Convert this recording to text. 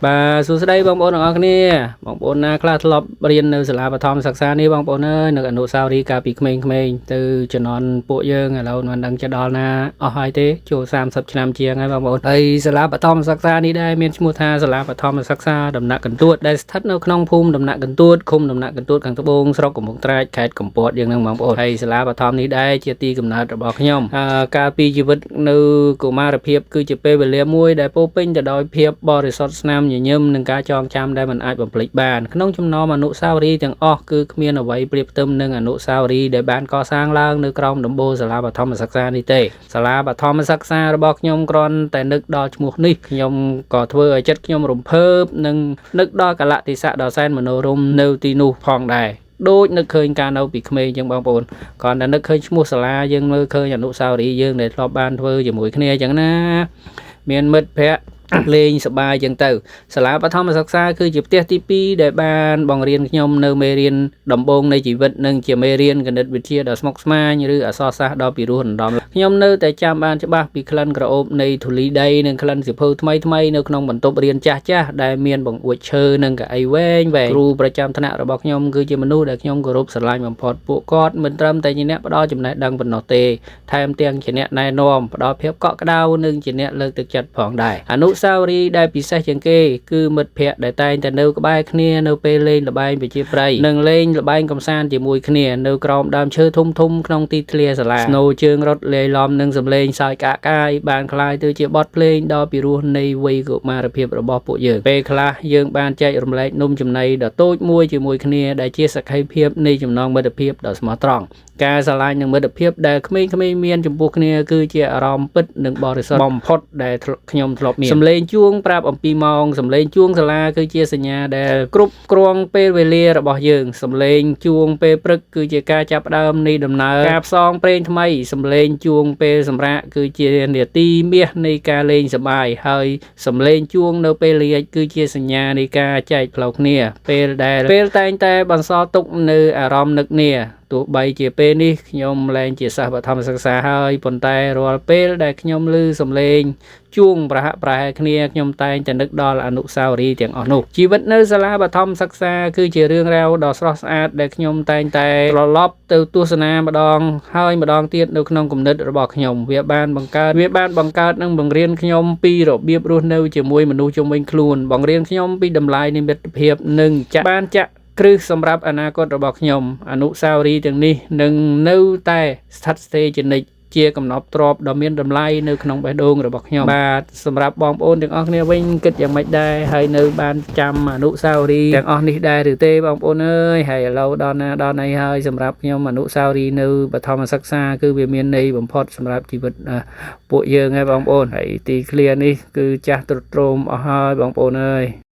Bà xuống đây bong bóng ở kia bong bóng na class lọp riêngនៅសាលាបឋមសិក្សានេះបងប្អូនអើយនៅអនុស្សាវរីយ៍កាលពីក្មេងៗទៅជំនាន់ពួកយើងឥឡូវមិនដឹងจะដល់ណាអស់ហើយទេចូល30ឆ្នាំជាងហើយបងប្អូនហើយសាលាបឋមសិក្សានេះដែរមានឈ្មោះថាសាលាបឋមសិក្សាដំណាក់កន្ទួតដែលស្ថិតនៅក្នុងភូមិដំណាក់កន្ទួតឃុំដំណាក់កន្ទួតខាងត្បូងស្រុកកំពង់ត្រាចខេត្តកំពតយើងនឹងបងប្អូនហើយសាលាបឋមនេះដែរជាទីកំណើតរបស់ខ្ញុំកាលពីជីវិតនៅកុមារភាពគឺជាពេលវេលាមួយដែលពោពេញទៅដោយភាពបរិសុទ្ធស្នាមញញឹមនឹងការចងចាំដែលមិនអាចបំភ្លេចបានក្នុងចំណោមអនុស្សាវរីយ៍ទាំងអស់គឺគ្មានអ្វីប្រៀបផ្ទឹមនឹងអនុស្សាវរីយ៍ដែលបានកសាងឡើងនៅក្រោមដំបូលសាលាបឋមសិក្សានេះទេសាលាបឋមសិក្សារបស់ខ្ញុំគ្រាន់តែនឹកដល់ឈ្មោះនេះខ្ញុំក៏ធ្វើឲ្យចិត្តខ្ញុំរំភើបនិងនឹកដល់កលៈទេសៈដ៏សែនមនោរម្យនៅទីនោះផងដែរដូចនឹកឃើញការនៅពីក្មេងចឹងបងប្អូនcònតែនឹកឃើញឈ្មោះសាលាយើងមើលឃើញអនុស្សាវរីយ៍យើងដែលធ្លាប់បានធ្វើជាមួយគ្នាចឹងណាមានមិត្តភ័ក្តិលេងសប្បាយចឹងទៅសាលាបឋមសិក្សាគឺជាផ្ទះទី2ដែលបានបង្រៀនខ្ញុំនៅមេរៀនដំបូងនៃជីវិតនិងជាមេរៀនគណិតវិទ្យាដ៏ស្មុគស្មាញឬអក្សរសាស្ត្រដ៏ពិរោះរណ្ដំខ្ញុំនៅតែចាំបានច្បាស់ពីក្លិនក្រអូបនៃធូលីដីនិងក្លិនសៀវភៅថ្មីនៅក្នុងបន្ទប់រៀនចាស់ដែលមានបង្អួចឈើនិងកៅអីវែងគ្រូប្រចាំថ្នាក់របស់ខ្ញុំគឺជាមនុស្សដែលខ្ញុំគោរពស្រឡាញ់បំផុតពួកគាត់មិនត្រឹមតែជាអ្នកផ្ដល់ចំណេះដឹងប៉ុណ្ណោះទេថែមទាំងជាអ្នកណែនាំផ្ដល់ភាពកក់ក្ដៅនិងជាអ្នកលើកទឹកចិត្តផងដែរអនុស្សាវរីយ៍ដែលពិសេសជាងគេគឺមិត្តភ័ក្តិដែលតែងតែនៅក្បែរគ្នានៅពេលលេងល្បែងប្រជាប្រិយនិងលេងល្បែងកម្សាន្តជាមួយគ្នានៅក្រោមដើមឈើធំក្នុងទីធ្លាសាលាស្នូជើងរត់លាយឡំនឹងសម្លេងសើចកាកកាយបានคล้ายទៅជាបទភ្លេងដ៏ពិរោះនៃវ័យកុមារភាពរបស់ពួកយើងពេលខ្លះយើងបានចែករំលែកនំចំណីដ៏តូចមួយជាមួយគ្នាដែលជាសក្ខីភាពនៃចំណងមិត្តភាពដ៏ស្មោះត្រង់ការស្រឡាញ់និងមិត្តភាពដែលក្មេងៗមានចំពោះគ្នាគឺជាអារម្មណ៍ពិតនិងបរិសុទ្ធបំផុតដែលខ្ញុំធ្លាប់មានសម្លេងជួងប្រាប់អំពីម៉ោងសម្លេងជួងសាលាគឺជាសញ្ញាដែលគ្រប់គ្រងពេលវេលារបស់យើងសម្លេងជួងពេលព្រឹកគឺជាការចាប់ផ្ដើមនៃដំណើរការផ្សងព្រេងថ្មីសម្លេងជួងពេលសម្រាកគឺជានាទីមាសនៃការលេងសប្បាយហើយសម្លេងជួងនៅពេលល្ងាចគឺជាសញ្ញានៃការចែកផ្លូវគ្នាពេលតែងតែបន្សល់ទុកនៅអារម្មណ៍នឹកនាទោះបីជាពេលនេះខ្ញុំលែងជាសិស្សបឋមសិក្សាហើយប៉ុន្តែរាល់ពេលដែលខ្ញុំឮសំឡេងជួងប្រហាក់ប្រហែលគ្នាខ្ញុំតែងតែនឹកដល់អនុស្សាវរីយ៍ទាំងអស់នោះជីវិតនៅសាលាបឋមសិក្សាគឺជារឿងរ៉ាវដ៏ស្រស់ស្អាតដែលខ្ញុំតែងតែត្រឡប់ទៅទស្សនាម្ដងហើយម្ដងទៀតនៅក្នុងគំនិតរបស់ខ្ញុំវាបានបង្កើតនិងបង្រៀនខ្ញុំពីរបៀបរស់នៅជាមួយមនុស្សជុំវិញខ្លួនបង្រៀនខ្ញុំពីតម្លៃនៃមិត្តភាពនិងចាក់គ្រឹះសម្រាប់អនាគតរបស់ខ្ញុំអនុស្សាវរីយ៍ទាំងនេះនឹងនៅតែស្ថិតស្ថេរជានិច្ចជាកំណប់ទ្រព្យដ៏មានតម្លៃនៅក្នុងបេះដូងរបស់ខ្ញុំបាទសម្រាប់បងប្អូនទាំងអស់គ្នាវិញគិតយ៉ាងម៉េចដែរហើយនៅបានចាំអនុស្សាវរីយ៍ទាំងអស់នេះដែរឬទេបងប្អូនអើយហើយឥឡូវដល់ណាដល់ណីហើយសម្រាប់ខ្ញុំអនុស្សាវរីយ៍នៅបឋមសិក្សាគឺវាមានន័យបំផុតសម្រាប់ជីវិតពួកយើងហើយបងប្អូនហើយទីធ្លានេះគឺចាស់ទ្រុឌទ្រោមអស់ហើយបងប្អូនអើយ